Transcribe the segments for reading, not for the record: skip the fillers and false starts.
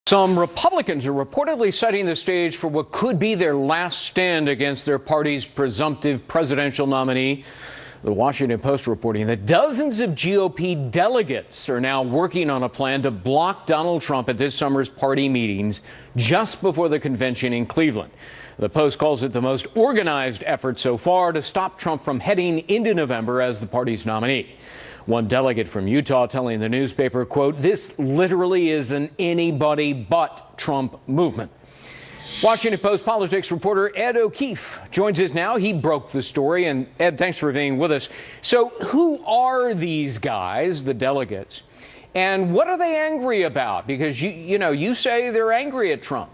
Some Republicans are reportedly setting the stage for what could be their last stand against their party's presumptive presidential nominee. The Washington Post reporting that dozens of GOP delegates are now working on a plan to block Donald Trump at this summer's party meetings just before the convention in Cleveland. The Post calls it the most organized effort so far to stop Trump from heading into November as the party's nominee. One delegate from Utah telling the newspaper, quote, "This literally is an anybody but Trump movement." Washington Post politics reporter Ed O'Keefe joins us now. He broke the story. And Ed, thanks for being with us. So who are these guys, the delegates, and what are they angry about? Because, you say they're angry at Trump.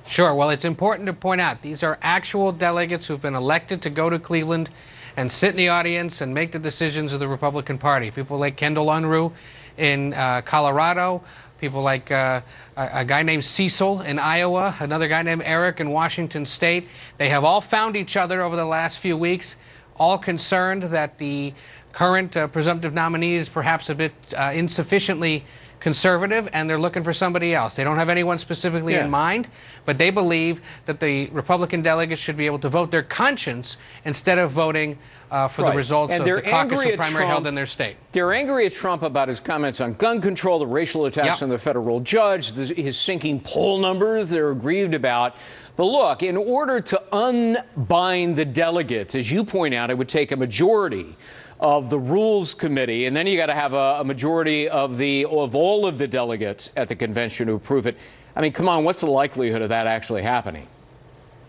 Sure. Well, it's important to point out these are actual delegates who've been elected to go to Cleveland and sit in the audience and make the decisions of the Republican Party. People like Kendall Unruh in Colorado, people like a guy named Cecil in Iowa, another guy named Eric in Washington State. They have all found each other over the last few weeks, all concerned that the current presumptive nominee is perhaps a bit insufficiently conservative, and they're looking for somebody else. They don't have anyone specifically in mind, but they believe that the Republican delegates should be able to vote their conscience instead of voting for the results of the caucus or primary held in their state. They're angry at Trump about his comments on gun control, the racial attacks on the federal judge, his sinking poll numbers they're aggrieved about. But look, in order to unbind the delegates, as you point out, it would take a majority of the Rules Committee, and then you got to have a majority of all of the delegates at the convention to approve it. I mean, come on, what's the likelihood of that actually happening?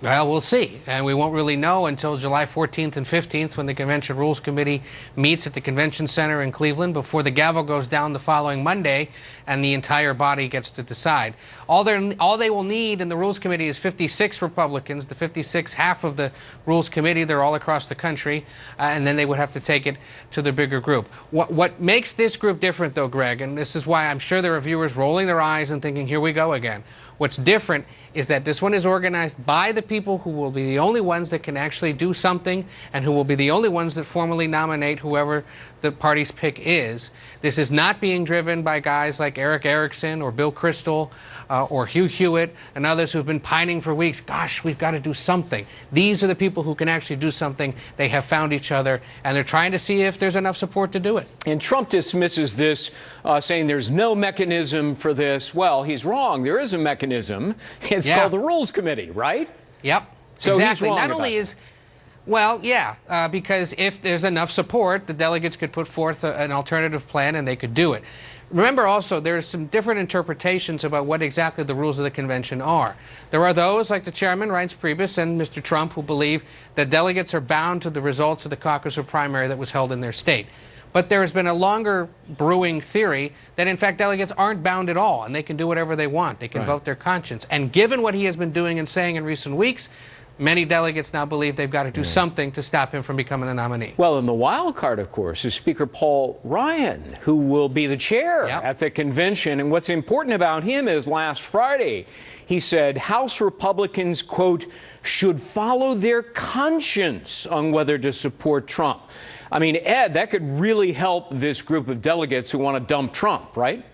Well, we'll see, and we won't really know until July 14th and 15th when the Convention Rules Committee meets at the Convention Center in Cleveland before the gavel goes down the following Monday and the entire body gets to decide. All they will need in the Rules Committee is 56 Republicans, the 56 half of the Rules Committee. They're all across the country, and then they would have to take it to the bigger group. What makes this group different, though, Greg, and this is why I'm sure there are viewers rolling their eyes and thinking, here we go again. What's different is that this one is organized by the people who will be the only ones that can actually do something and who will be the only ones that formally nominate whoever the party's pick is. This is not being driven by guys like Eric Erickson or Bill Kristol or Hugh Hewitt and others who've been pining for weeks. Gosh, we've got to do something. These are the people who can actually do something. They have found each other, and they're trying to see if there's enough support to do it. And Trump dismisses this, saying there's no mechanism for this. Well, he's wrong. There is a mechanism. It's called the Rules Committee, right? Yep. So exactly. He's wrong Not only is, well, because if there's enough support, the delegates could put forth an alternative plan and they could do it. Remember also, there's some different interpretations about what exactly the rules of the convention are. There are those, like the chairman, Reince Priebus, and Mr. Trump, who believe that delegates are bound to the results of the caucus or primary that was held in their state. But there has been a longer brewing theory that, in fact, delegates aren't bound at all, and they can do whatever they want. They can vote their conscience. And given what he has been doing and saying in recent weeks, many delegates now believe they've got to do something to stop him from becoming a nominee. Well, and the wild card, of course, is Speaker Paul Ryan, who will be the chair at the convention. And what's important about him is last Friday, he said House Republicans, quote, should follow their conscience on whether to support Trump. I mean, Ed, that could really help this group of delegates who want to dump Trump, right?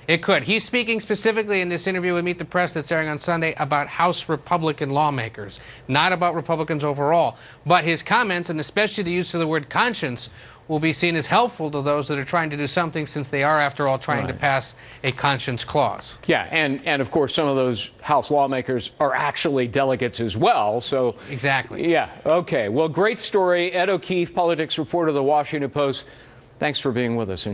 It could. He's speaking specifically in this interview with Meet the Press that's airing on Sunday about House Republican lawmakers, not about Republicans overall. But his comments, and especially the use of the word conscience, will be seen as helpful to those that are trying to do something, since they are, after all, trying to pass a conscience clause. Yeah, and of course, some of those House lawmakers are actually delegates as well. So exactly. Yeah. Okay. Well, great story. Ed O'Keefe, politics reporter of the Washington Post. Thanks for being with us.